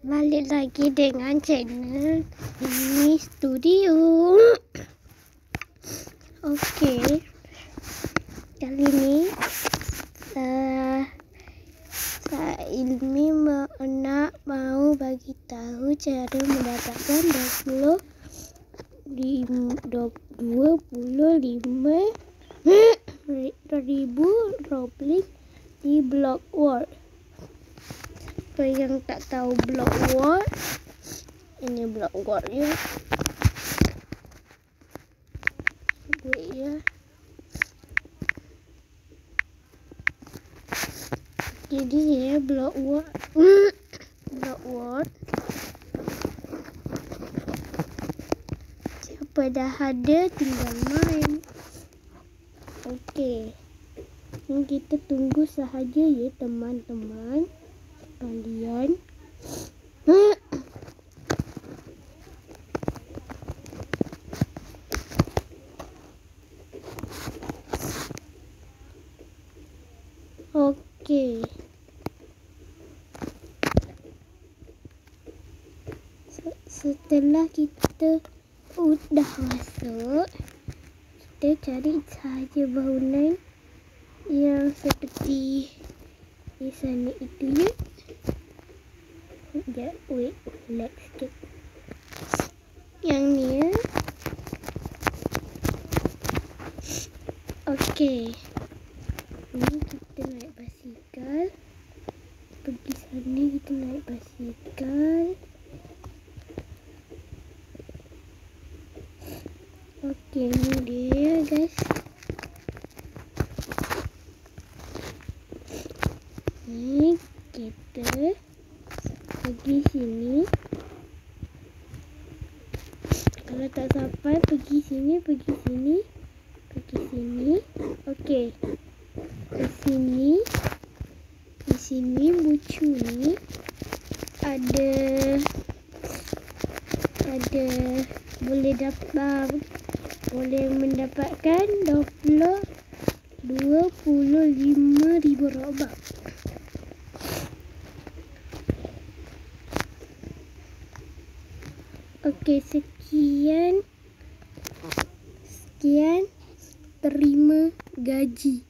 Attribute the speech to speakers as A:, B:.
A: Balik lagi dengan channel ini studio. Okey, kali ni Ilmi nak mau bagi tahu cara mendapatkan 25,000 Roblox di Block World. Siapa yang tak tahu Block World, ini Block World ya. Wait ya. Jadi ya Block World. Block World. Siapa dah ada tinggal main. Okey. Ini kita tunggu sahaja ya teman-teman sekalian. Okey. Setelah kita udah masuk, kita cari sahaja bangunan yang seperti di sana itu ya. Sekejap, wait, relax sikit. Yang ni ya. Okey. Ini kita naik basikal. Pergi sana kita naik basikal. Okey, ni dia guys. Ni kita pergi sini. Kalau tak sampai pergi sini, pergi sini, pergi sini. Okey. Di sini bucu ni ada boleh mendapatkan 25,000 Robux. Okey, sekian terima gaji.